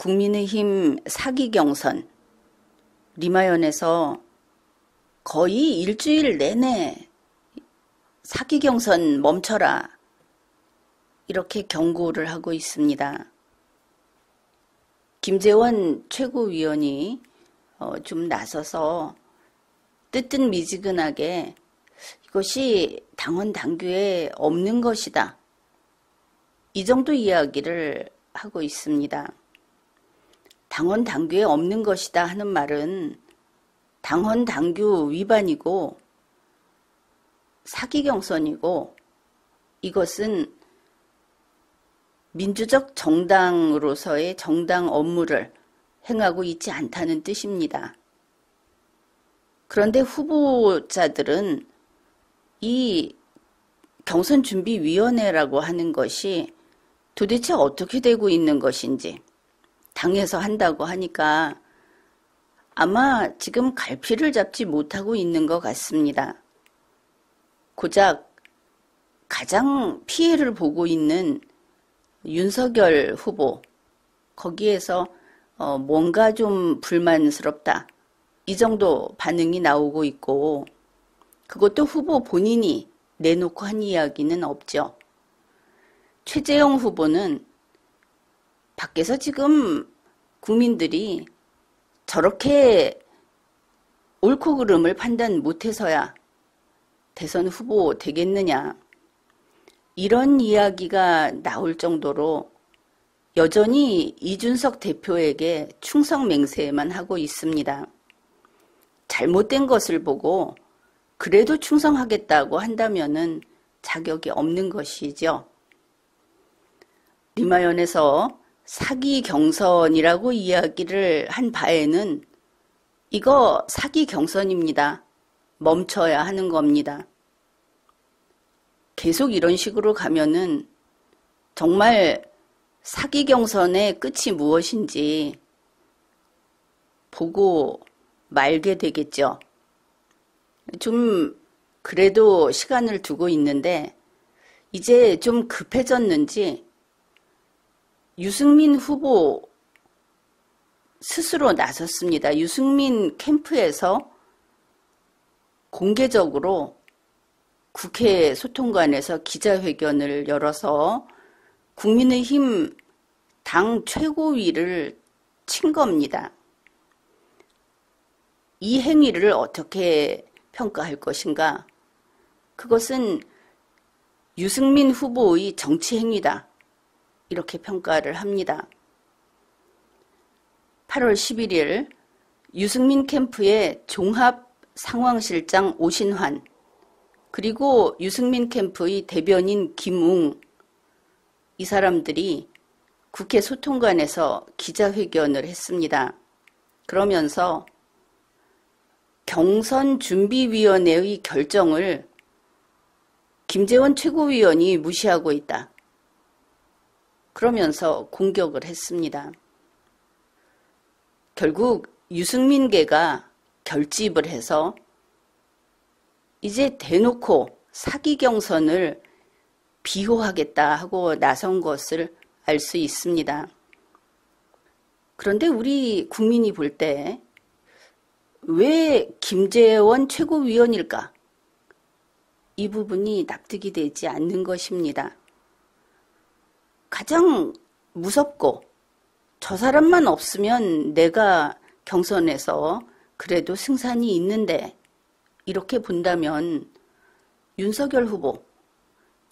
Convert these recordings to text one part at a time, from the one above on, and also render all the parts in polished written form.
국민의힘 사기 경선 리마연에서 거의 일주일 내내 사기 경선 멈춰라 이렇게 경고를 하고 있습니다. 김재원 최고위원이 좀 나서서 뜨뜻미지근하게 이것이 당원 당규에 없는 것이다. 이 정도 이야기를 하고 있습니다. 당원 당규에 없는 것이다 하는 말은 당원 당규 위반이고 사기 경선이고 이것은 민주적 정당으로서의 정당 업무를 행하고 있지 않다는 뜻입니다. 그런데 후보자들은 이 경선준비위원회라고 하는 것이 도대체 어떻게 되고 있는 것인지 당에서 한다고 하니까 아마 지금 갈피를 잡지 못하고 있는 것 같습니다. 고작 가장 피해를 보고 있는 윤석열 후보, 거기에서 뭔가 좀 불만스럽다. 이 정도 반응이 나오고 있고 그것도 후보 본인이 내놓고 한 이야기는 없죠. 최재형 후보는 밖에서 지금 국민들이 저렇게 옳고 그름을 판단 못해서야 대선 후보 되겠느냐 이런 이야기가 나올 정도로 여전히 이준석 대표에게 충성 맹세만 하고 있습니다. 잘못된 것을 보고 그래도 충성하겠다고 한다면은 자격이 없는 것이죠. 리마연에서 사기 경선이라고 이야기를 한 바에는 이거 사기 경선입니다. 멈춰야 하는 겁니다. 계속 이런 식으로 가면은 정말 사기 경선의 끝이 무엇인지 보고 말게 되겠죠. 좀 그래도 시간을 두고 있는데 이제 좀 급해졌는지 유승민 후보 스스로 나섰습니다. 유승민 캠프에서 공개적으로 국회 소통관에서 기자회견을 열어서 국민의힘 당 최고위를 친 겁니다. 이 행위를 어떻게 평가할 것인가? 그것은 유승민 후보의 정치 행위다. 이렇게 평가를 합니다. 8월 11일 유승민 캠프의 종합상황실장 오신환 그리고 유승민 캠프의 대변인 김웅 이 사람들이 국회 소통관에서 기자회견을 했습니다. 그러면서 경선준비위원회의 결정을 김재원 최고위원이 무시하고 있다. 그러면서 공격을 했습니다. 결국 유승민계가 결집을 해서 이제 대놓고 사기 경선을 비호하겠다 하고 나선 것을 알 수 있습니다. 그런데 우리 국민이 볼 때 왜 김재원 최고위원일까? 이 부분이 납득이 되지 않는 것입니다. 가장 무섭고 저 사람만 없으면 내가 경선에서 그래도 승산이 있는데 이렇게 본다면 윤석열 후보,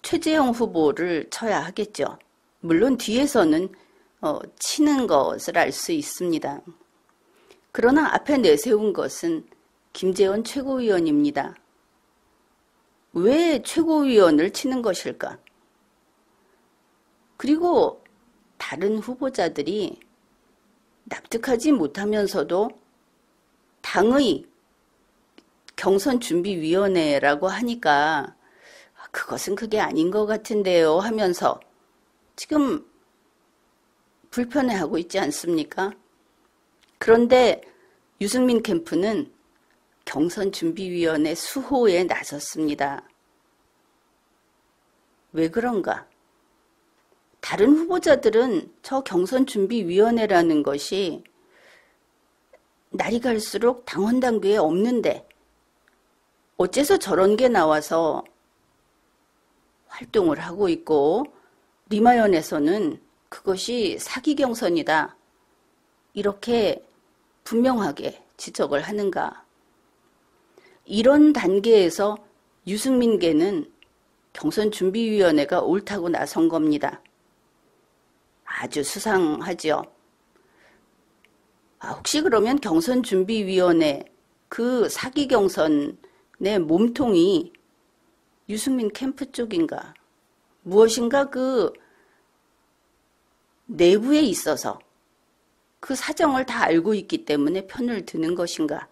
최재형 후보를 쳐야 하겠죠. 물론 뒤에서는 치는 것을 알 수 있습니다. 그러나 앞에 내세운 것은 김재원 최고위원입니다. 왜 최고위원을 치는 것일까? 그리고 다른 후보자들이 납득하지 못하면서도 당의 경선준비위원회라고 하니까 그것은 그게 아닌 것 같은데요 하면서 지금 불편해하고 있지 않습니까? 그런데 유승민 캠프는 경선준비위원회 수호에 나섰습니다. 왜 그런가? 다른 후보자들은 저 경선준비위원회라는 것이 날이 갈수록 당원 당규에 없는데 어째서 저런 게 나와서 활동을 하고 있고 리마연에서는 그것이 사기 경선이다. 이렇게 분명하게 지적을 하는가. 이런 단계에서 유승민계는 경선준비위원회가 옳다고 나선 겁니다. 아주 수상하죠. 혹시 그러면 경선준비위원회 그 사기 경선의 몸통이 유승민 캠프 쪽인가? 무엇인가 그 내부에 있어서 그 사정을 다 알고 있기 때문에 편을 드는 것인가?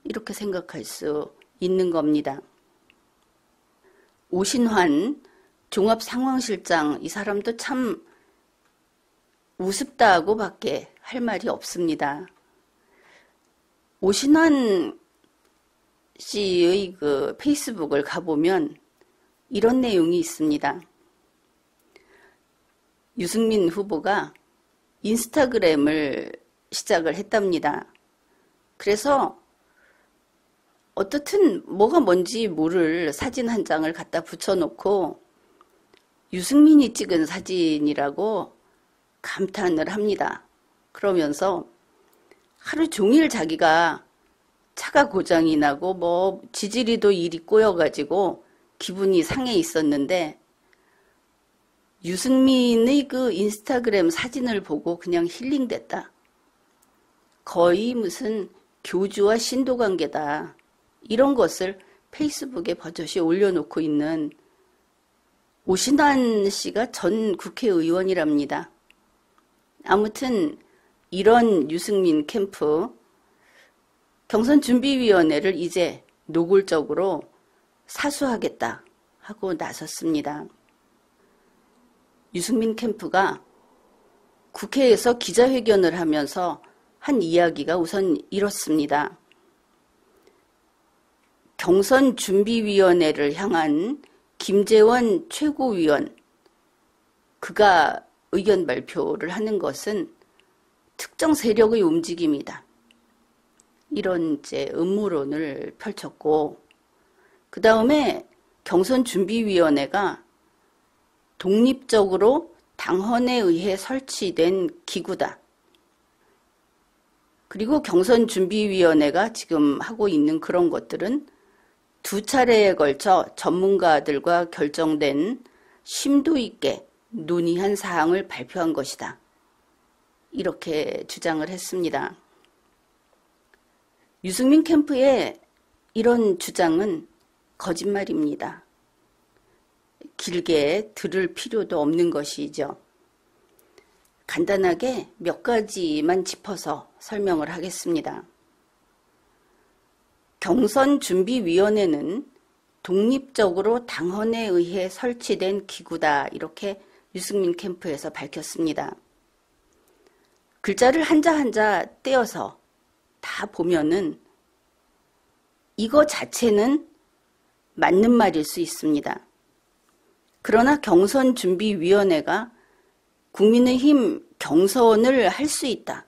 이렇게 생각할 수 있는 겁니다. 오신환 종합상황실장, 이 사람도 참 우습다고 밖에 할 말이 없습니다. 오신환 씨의 그 페이스북을 가보면 이런 내용이 있습니다. 유승민 후보가 인스타그램을 시작을 했답니다. 그래서 어떻든 뭐가 뭔지 모를 사진 한 장을 갖다 붙여놓고 유승민이 찍은 사진이라고 감탄을 합니다. 그러면서 하루 종일 자기가 차가 고장이 나고 뭐 지지리도 일이 꼬여가지고 기분이 상해 있었는데 유승민의 그 인스타그램 사진을 보고 그냥 힐링됐다. 거의 무슨 교주와 신도 관계다. 이런 것을 페이스북에 버젓이 올려놓고 있는 오신환 씨가 전 국회의원이랍니다. 아무튼 이런 유승민 캠프 경선준비위원회를 이제 노골적으로 사수하겠다 하고 나섰습니다. 유승민 캠프가 국회에서 기자회견을 하면서 한 이야기가 우선 이렇습니다. 경선준비위원회를 향한 김재원 최고위원, 그가 의견 발표를 하는 것은 특정 세력의 움직임이다. 이런 이제 음모론을 펼쳤고, 그 다음에 경선준비위원회가 독립적으로 당헌에 의해 설치된 기구다. 그리고 경선준비위원회가 지금 하고 있는 그런 것들은 두 차례에 걸쳐 전문가들과 결정된 심도 있게 논의한 사항을 발표한 것이다. 이렇게 주장을 했습니다. 유승민 캠프의 이런 주장은 거짓말입니다. 길게 들을 필요도 없는 것이죠. 간단하게 몇 가지만 짚어서 설명을 하겠습니다. 경선준비위원회는 독립적으로 당헌에 의해 설치된 기구다. 이렇게 유승민 캠프에서 밝혔습니다. 글자를 한자 한자 떼어서 다 보면은 이거 자체는 맞는 말일 수 있습니다. 그러나 경선준비위원회가 국민의힘 경선을 할 수 있다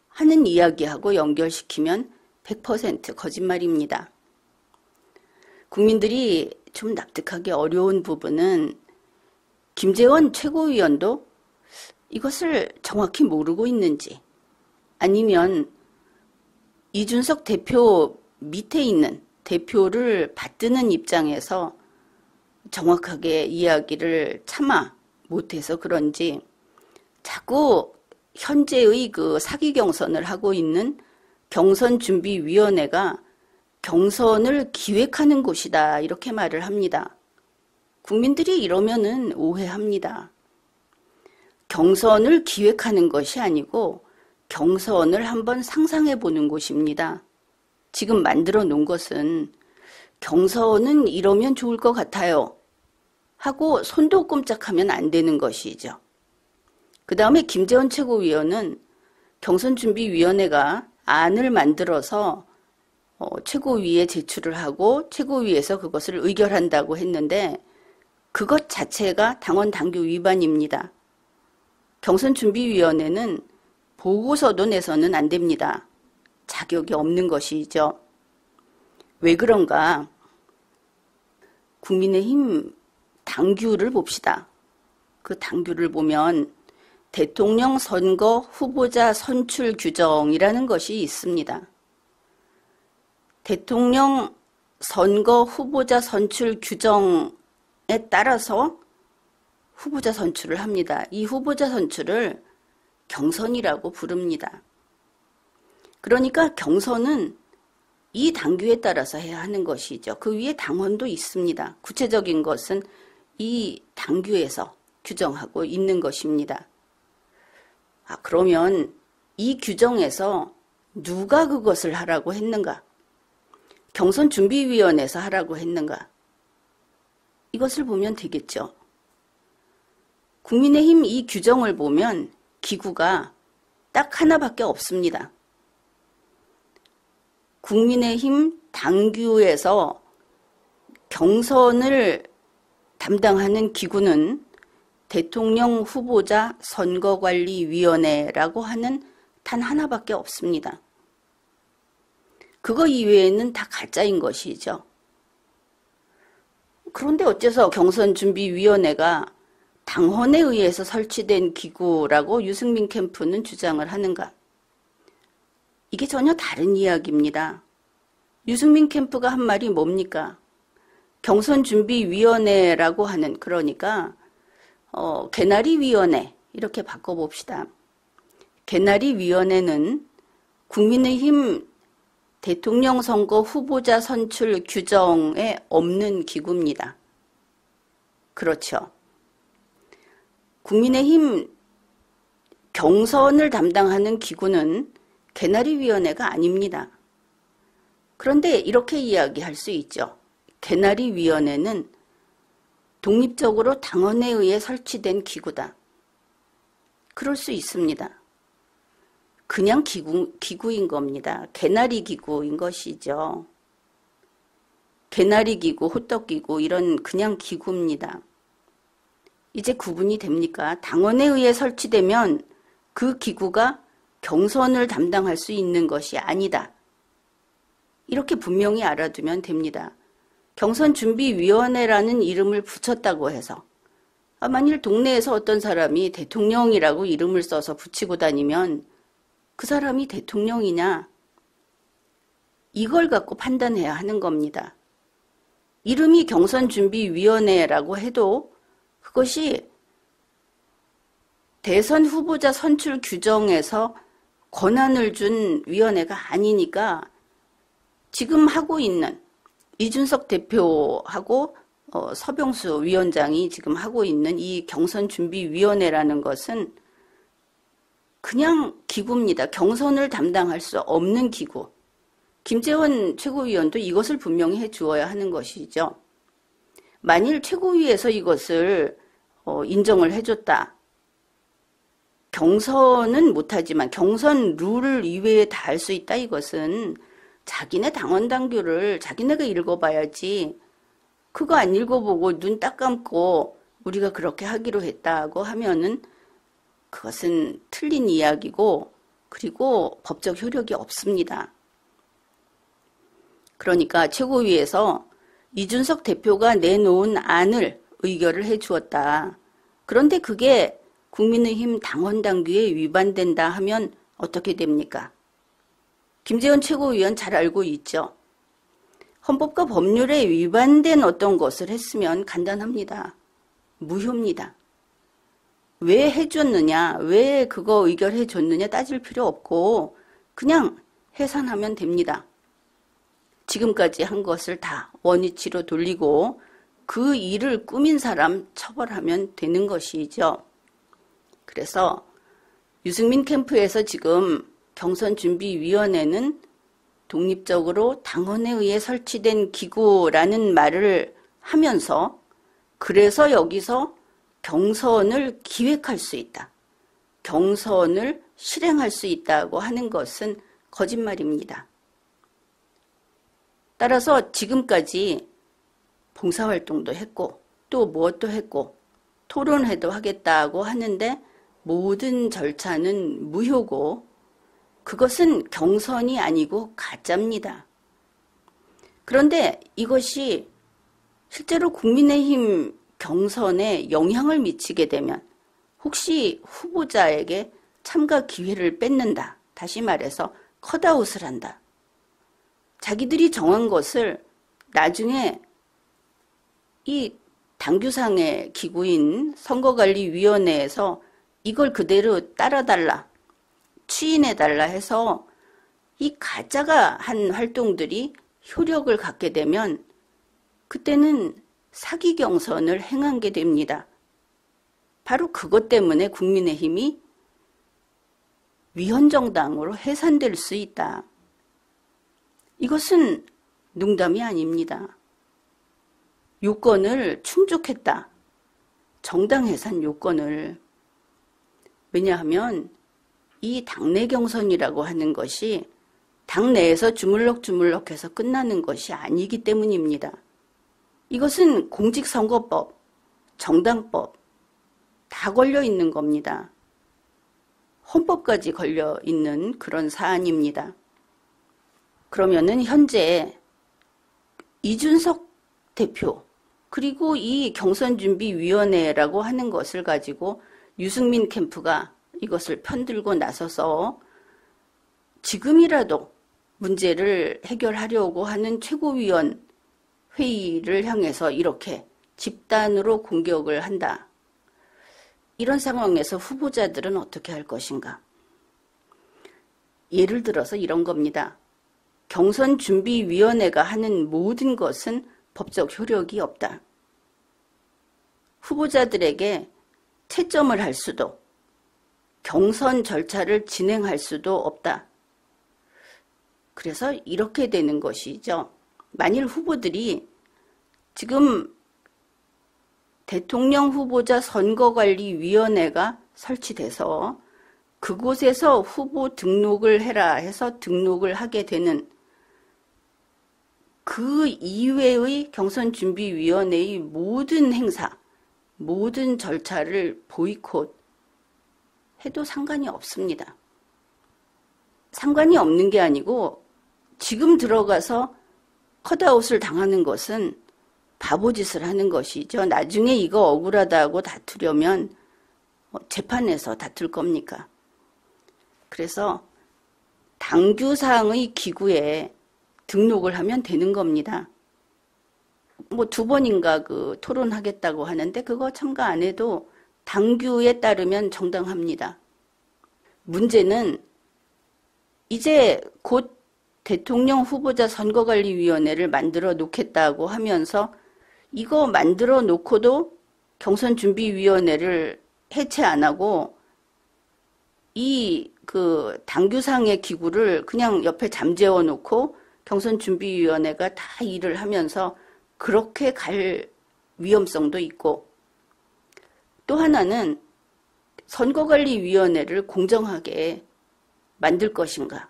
하는 이야기하고 연결시키면 100% 거짓말입니다. 국민들이 좀 납득하기 어려운 부분은 김재원 최고위원도 이것을 정확히 모르고 있는지, 아니면 이준석 대표 밑에 있는 대표를 받드는 입장에서 정확하게 이야기를 차마 못해서 그런지 자꾸 현재의 그 사기 경선을 하고 있는 경선준비위원회가 경선을 기획하는 곳이다. 이렇게 말을 합니다. 국민들이 이러면은 오해합니다. 경선을 기획하는 것이 아니고 경선을 한번 상상해 보는 곳입니다. 지금 만들어 놓은 것은 경선은 이러면 좋을 것 같아요 하고 손도 꼼짝하면 안 되는 것이죠. 그 다음에 김재원 최고위원은 경선준비위원회가 안을 만들어서 최고위에 제출을 하고 최고위에서 그것을 의결한다고 했는데 그것 자체가 당원 당규 위반입니다. 경선준비위원회는 보고서도 내서는 안 됩니다. 자격이 없는 것이죠. 왜 그런가? 국민의힘 당규를 봅시다. 그 당규를 보면 대통령 선거 후보자 선출 규정이라는 것이 있습니다. 대통령 선거 후보자 선출 규정에 따라서 후보자 선출을 합니다. 이 후보자 선출을 경선이라고 부릅니다. 그러니까 경선은 이 당규에 따라서 해야 하는 것이죠. 그 위에 당원도 있습니다. 구체적인 것은 이 당규에서 규정하고 있는 것입니다. 그러면 이 규정에서 누가 그것을 하라고 했는가? 경선준비위원회에서 하라고 했는가? 이것을 보면 되겠죠. 국민의힘 이 규정을 보면 기구가 딱 하나밖에 없습니다. 국민의힘 당규에서 경선을 담당하는 기구는 대통령 후보자 선거관리위원회라고 하는 단 하나밖에 없습니다. 그거 이외에는 다 가짜인 것이죠. 그런데 어째서 경선준비위원회가 당헌에 의해서 설치된 기구라고 유승민 캠프는 주장을 하는가? 이게 전혀 다른 이야기입니다. 유승민 캠프가 한 말이 뭡니까? 경선준비위원회라고 하는, 그러니까 개나리위원회 이렇게 바꿔봅시다. 개나리위원회는 국민의힘 대통령 선거 후보자 선출 규정에 없는 기구입니다. 그렇죠. 국민의힘 경선을 담당하는 기구는 개나리위원회가 아닙니다. 그런데 이렇게 이야기할 수 있죠. 개나리위원회는 독립적으로 당헌에 의해 설치된 기구다. 그럴 수 있습니다. 그냥 기구인 겁니다. 개나리 기구인 것이죠. 개나리 기구, 호떡 기구 이런 그냥 기구입니다. 이제 구분이 됩니까? 당헌에 의해 설치되면 그 기구가 경선을 담당할 수 있는 것이 아니다. 이렇게 분명히 알아두면 됩니다. 경선준비위원회라는 이름을 붙였다고 해서 만일 동네에서 어떤 사람이 대통령이라고 이름을 써서 붙이고 다니면 그 사람이 대통령이냐? 이걸 갖고 판단해야 하는 겁니다. 이름이 경선준비위원회라고 해도 그것이 대선 후보자 선출 규정에서 권한을 준 위원회가 아니니까 지금 하고 있는 이준석 대표하고 서병수 위원장이 지금 하고 있는 이 경선준비위원회라는 것은 그냥 기구입니다. 경선을 담당할 수 없는 기구. 김재원 최고위원도 이것을 분명히 해주어야 하는 것이죠. 만일 최고위에서 이것을 인정을 해줬다. 경선은 못하지만 경선 룰을 이외에 다 할 수 있다. 이것은 자기네 당원 당규를 자기네가 읽어봐야지. 그거 안 읽어보고 눈 딱 감고 우리가 그렇게 하기로 했다고 하면은 그것은 틀린 이야기고 그리고 법적 효력이 없습니다. 그러니까 최고위에서 이준석 대표가 내놓은 안을 의결을 해 주었다. 그런데 그게 국민의힘 당원 당규에 위반된다 하면 어떻게 됩니까? 김재원 최고위원 잘 알고 있죠. 헌법과 법률에 위반된 어떤 것을 했으면 간단합니다. 무효입니다. 왜 해줬느냐, 왜 그거 의결해 줬느냐 따질 필요 없고 그냥 해산하면 됩니다. 지금까지 한 것을 다 원위치로 돌리고 그 일을 꾸민 사람 처벌하면 되는 것이죠. 그래서 유승민 캠프에서 지금 경선준비위원회는 독립적으로 당헌에 의해 설치된 기구라는 말을 하면서 그래서 여기서 경선을 기획할 수 있다. 경선을 실행할 수 있다고 하는 것은 거짓말입니다. 따라서 지금까지 봉사활동도 했고 또 무엇도 했고 토론회도 하겠다고 하는데 모든 절차는 무효고 그것은 경선이 아니고 가짜입니다. 그런데 이것이 실제로 국민의힘 경선에 영향을 미치게 되면 혹시 후보자에게 참가 기회를 뺏는다. 다시 말해서 컷아웃을 한다. 자기들이 정한 것을 나중에 이 당규상의 기구인 선거관리위원회에서 이걸 그대로 따라달라, 추인해달라 해서 이 가짜가 한 활동들이 효력을 갖게 되면 그때는 사기 경선을 행한 게 됩니다. 바로 그것 때문에 국민의힘이 위헌정당으로 해산될 수 있다. 이것은 농담이 아닙니다. 요건을 충족했다. 정당 해산 요건을. 왜냐하면 이 당내 경선이라고 하는 것이 당내에서 주물럭주물럭해서 끝나는 것이 아니기 때문입니다. 이것은 공직선거법, 정당법 다 걸려 있는 겁니다. 헌법까지 걸려 있는 그런 사안입니다. 그러면은 현재 이준석 대표 그리고 이 경선준비위원회라고 하는 것을 가지고 유승민 캠프가 이것을 편들고 나서서 지금이라도 문제를 해결하려고 하는 최고위원 회의를 향해서 이렇게 집단으로 공격을 한다. 이런 상황에서 후보자들은 어떻게 할 것인가? 예를 들어서 이런 겁니다. 경선준비위원회가 하는 모든 것은 법적 효력이 없다. 후보자들에게 채점을 할 수도, 경선 절차를 진행할 수도 없다. 그래서 이렇게 되는 것이죠. 만일 후보들이 지금 대통령 후보자 선거관리위원회가 설치돼서 그곳에서 후보 등록을 해라 해서 등록을 하게 되는 그 이외의 경선준비위원회의 모든 행사, 모든 절차를 보이콧 해도 상관이 없습니다. 상관이 없는 게 아니고 지금 들어가서 컷아웃을 당하는 것은 바보짓을 하는 것이죠. 나중에 이거 억울하다고 다투려면 재판에서 다툴 겁니까? 그래서 당규상의 기구에 등록을 하면 되는 겁니다. 뭐 2번인가 그 토론하겠다고 하는데 그거 참가 안 해도 당규에 따르면 정당합니다. 문제는 이제 곧 대통령 후보자 선거관리위원회를 만들어 놓겠다고 하면서 이거 만들어 놓고도 경선준비위원회를 해체 안 하고 이 그 당규상의 기구를 그냥 옆에 잠재워 놓고 경선준비위원회가 다 일을 하면서 그렇게 갈 위험성도 있고 또 하나는 선거관리위원회를 공정하게 만들 것인가.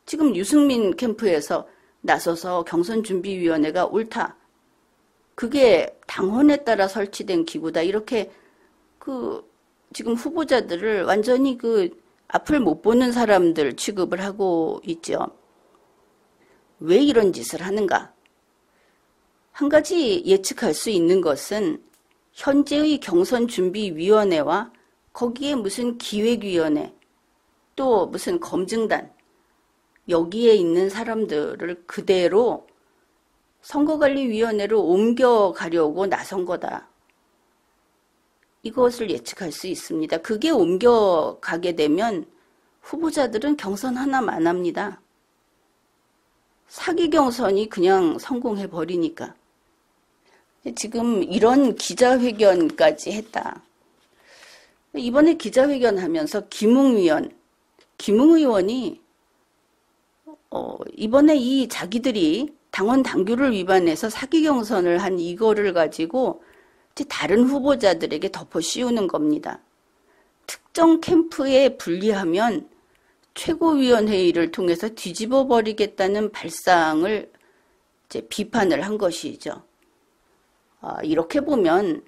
지금 유승민 캠프에서 나서서 경선준비위원회가 옳다. 그게 당헌에 따라 설치된 기구다. 이렇게 지금 후보자들을 완전히 앞을 못 보는 사람들 취급을 하고 있죠. 왜 이런 짓을 하는가? 한 가지 예측할 수 있는 것은 현재의 경선준비위원회와 거기에 무슨 기획위원회 또 무슨 검증단 여기에 있는 사람들을 그대로 선거관리위원회로 옮겨가려고 나선 거다. 이것을 예측할 수 있습니다. 그게 옮겨가게 되면 후보자들은 경선 하나만 안 합니다. 사기 경선이 그냥 성공해버리니까. 지금 이런 기자회견까지 했다. 이번에 기자회견 하면서 김웅 의원이 이번에 이 자기들이 당원 당규를 위반해서 사기 경선을 한 이거를 가지고 이제 다른 후보자들에게 덮어 씌우는 겁니다. 특정 캠프에 불리하면 최고위원회의를 통해서 뒤집어 버리겠다는 발상을 이제 비판을 한 것이죠. 이렇게 보면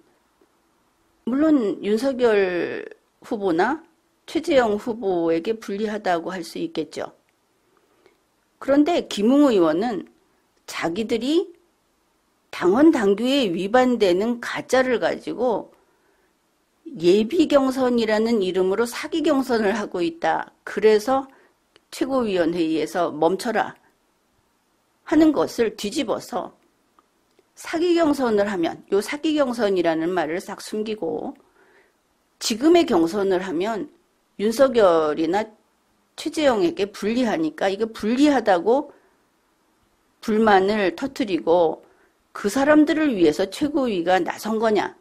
물론 윤석열 후보나 최재형 후보에게 불리하다고 할 수 있겠죠. 그런데 김웅 의원은 자기들이 당원 당규에 위반되는 가짜를 가지고 예비경선이라는 이름으로 사기경선을 하고 있다. 그래서 최고위원회의에서 멈춰라 하는 것을 뒤집어서 사기경선을 하면, 요 사기경선이라는 말을 싹 숨기고 지금의 경선을 하면 윤석열이나 최재형에게 불리하니까 이게 불리하다고 불만을 터뜨리고 그 사람들을 위해서 최고위가 나선 거냐.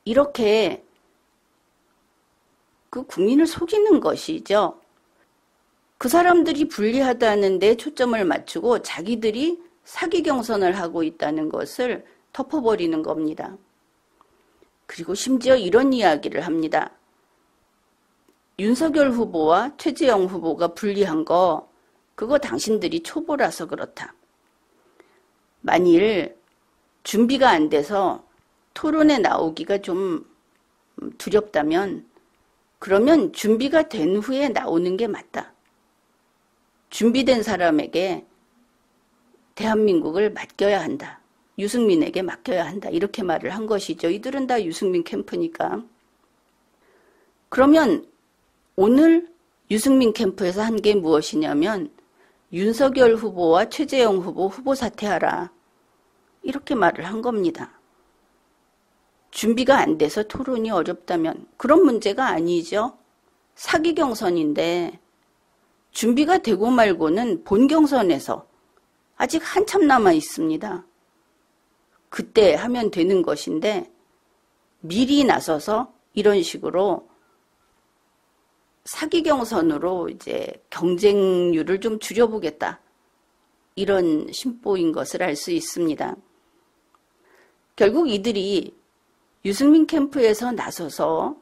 이렇게 그 국민을 속이는 것이죠. 그 사람들이 불리하다는 데 초점을 맞추고 자기들이 사기 경선을 하고 있다는 것을 덮어버리는 겁니다. 그리고 심지어 이런 이야기를 합니다. 윤석열 후보와 최재형 후보가 불리한 거, 그거 당신들이 초보라서 그렇다. 만일 준비가 안 돼서 토론에 나오기가 좀 두렵다면 그러면 준비가 된 후에 나오는 게 맞다. 준비된 사람에게 대한민국을 맡겨야 한다. 유승민에게 맡겨야 한다. 이렇게 말을 한 것이죠. 이들은 다 유승민 캠프니까. 그러면 오늘 유승민 캠프에서 한 게 무엇이냐면 윤석열 후보와 최재형 후보 사퇴하라. 이렇게 말을 한 겁니다. 준비가 안 돼서 토론이 어렵다면 그런 문제가 아니죠. 사기 경선인데 준비가 되고 말고는 본 경선에서 아직 한참 남아 있습니다. 그때 하면 되는 것인데 미리 나서서 이런 식으로 사기 경선으로 이제 경쟁률을 좀 줄여보겠다. 이런 심보인 것을 알 수 있습니다. 결국 이들이 유승민 캠프에서 나서서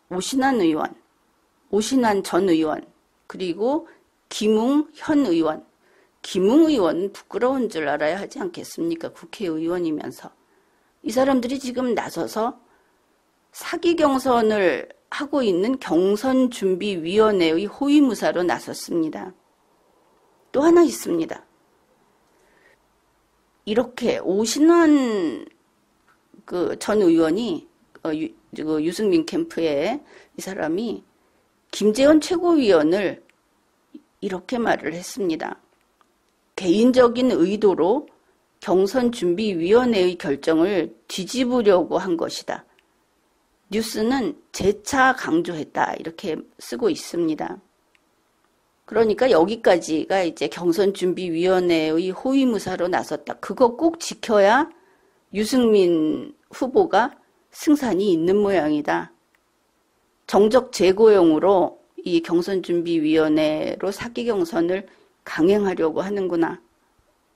오신환 의원, 오신환 전 의원, 그리고 김웅 현 의원, 김웅 의원은 부끄러운 줄 알아야 하지 않겠습니까? 국회의원이면서. 이 사람들이 지금 나서서 사기 경선을 하고 있는 경선준비위원회의 호위무사로 나섰습니다. 또 하나 있습니다. 이렇게 오신환 전 의원이 유승민 캠프에 이 사람이 김재원 최고위원을 이렇게 말을 했습니다. 개인적인 의도로 경선준비위원회의 결정을 뒤집으려고 한 것이다. 뉴스는 재차 강조했다. 이렇게 쓰고 있습니다. 그러니까 여기까지가 이제 경선준비위원회의 호위무사로 나섰다. 그거 꼭 지켜야 유승민 후보가 승산이 있는 모양이다. 정적 재고용으로 이 경선준비위원회로 사기 경선을 강행하려고 하는구나.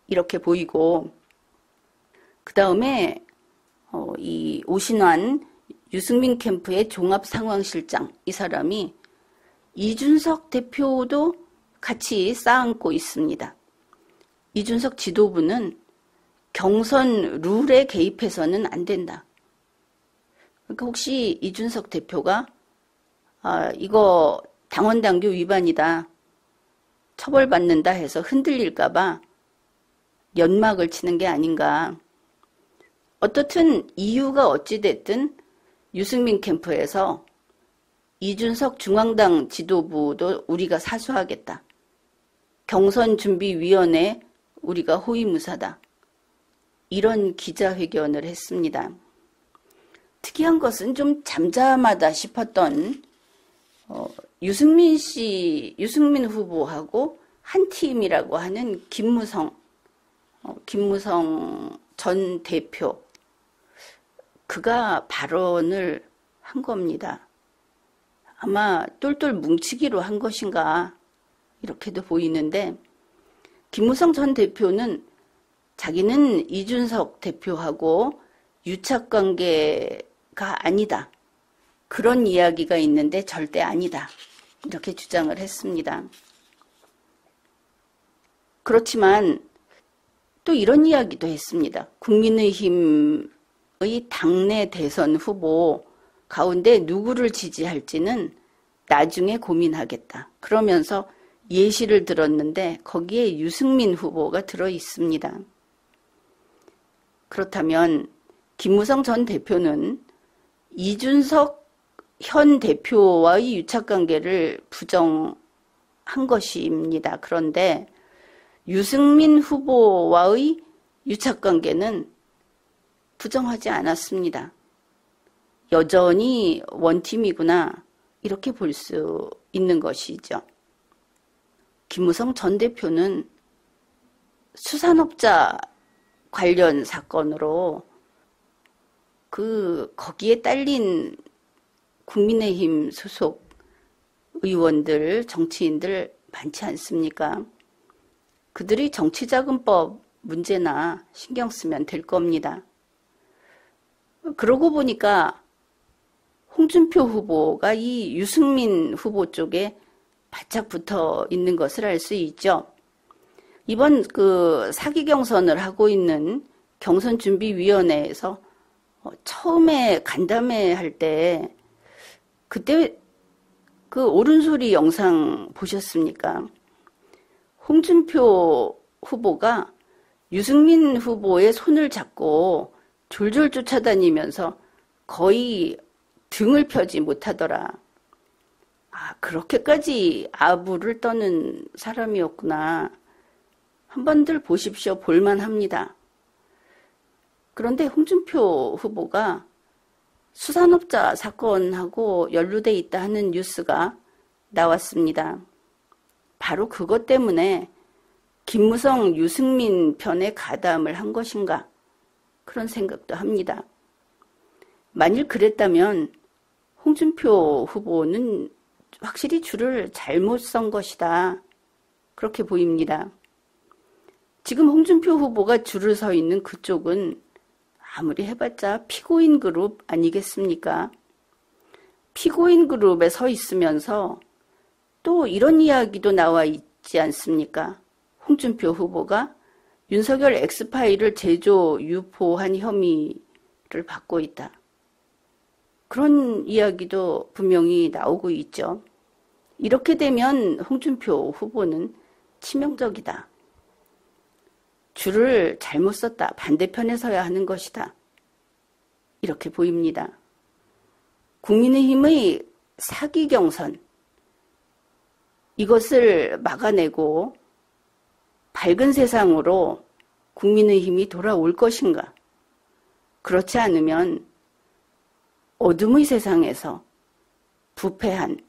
이렇게 보이고, 그 다음에 이 오신환 유승민 캠프의 종합상황실장, 이 사람이 이준석 대표도 같이 쌓아안고 있습니다. 이준석 지도부는 경선 룰에 개입해서는 안 된다. 그러니까 혹시 이준석 대표가 이거 당원당규 위반이다, 처벌받는다 해서 흔들릴까봐 연막을 치는 게 아닌가. 어떻든 이유가 어찌됐든 유승민 캠프에서 이준석 중앙당 지도부도 우리가 사수하겠다. 경선준비위원회 우리가 호위무사다. 이런 기자회견을 했습니다. 특이한 것은 좀 잠잠하다 싶었던 유승민 후보하고 한 팀이라고 하는 김무성 전 대표, 그가 발언을 한 겁니다. 아마 똘똘 뭉치기로 한 것인가 이렇게도 보이는데, 김무성 전 대표는 자기는 이준석 대표하고 유착관계가 아니다. 그런 이야기가 있는데 절대 아니다. 이렇게 주장을 했습니다. 그렇지만 또 이런 이야기도 했습니다. 국민의힘의 당내 대선 후보 가운데 누구를 지지할지는 나중에 고민하겠다. 그러면서 예시를 들었는데 거기에 유승민 후보가 들어 있습니다. 그렇다면 김무성 전 대표는 이준석 현 대표와의 유착관계를 부정한 것입니다. 그런데 유승민 후보와의 유착관계는 부정하지 않았습니다. 여전히 원팀이구나 이렇게 볼 수 있는 것이죠. 김무성 전 대표는 수산업자 관련 사건으로 거기에 딸린 국민의힘 소속 의원들, 정치인들 많지 않습니까? 그들이 정치자금법 문제나 신경 쓰면 될 겁니다. 그러고 보니까 홍준표 후보가 이 유승민 후보 쪽에 바짝 붙어 있는 것을 알 수 있죠. 이번 사기 경선을 하고 있는 경선준비위원회에서 처음에 간담회 할 때 그때 옳은소리 영상 보셨습니까? 홍준표 후보가 유승민 후보의 손을 잡고 졸졸 쫓아다니면서 거의 등을 펴지 못하더라. 그렇게까지 아부를 떠는 사람이었구나. 한번들 보십시오. 볼만합니다. 그런데 홍준표 후보가 수산업자 사건하고 연루돼 있다 하는 뉴스가 나왔습니다. 바로 그것 때문에 김무성, 유승민 편에 가담을 한 것인가 그런 생각도 합니다. 만일 그랬다면 홍준표 후보는 확실히 줄을 잘못 선 것이다 그렇게 보입니다. 지금 홍준표 후보가 줄을 서 있는 그쪽은 아무리 해봤자 피고인 그룹 아니겠습니까? 피고인 그룹에 서 있으면서 또 이런 이야기도 나와 있지 않습니까? 홍준표 후보가 윤석열 엑스파일을 제조 유포한 혐의를 받고 있다. 그런 이야기도 분명히 나오고 있죠. 이렇게 되면 홍준표 후보는 치명적이다. 줄을 잘못 썼다. 반대편에 서야 하는 것이다. 이렇게 보입니다. 국민의힘의 사기 경선, 이것을 막아내고 밝은 세상으로 국민의힘이 돌아올 것인가? 그렇지 않으면 어둠의 세상에서 부패한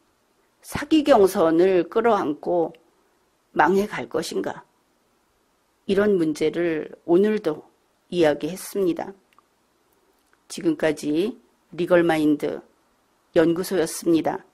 사기 경선을 끌어안고 망해갈 것인가? 이런 문제를 오늘도 이야기했습니다. 지금까지 리걸마인드 연구소였습니다.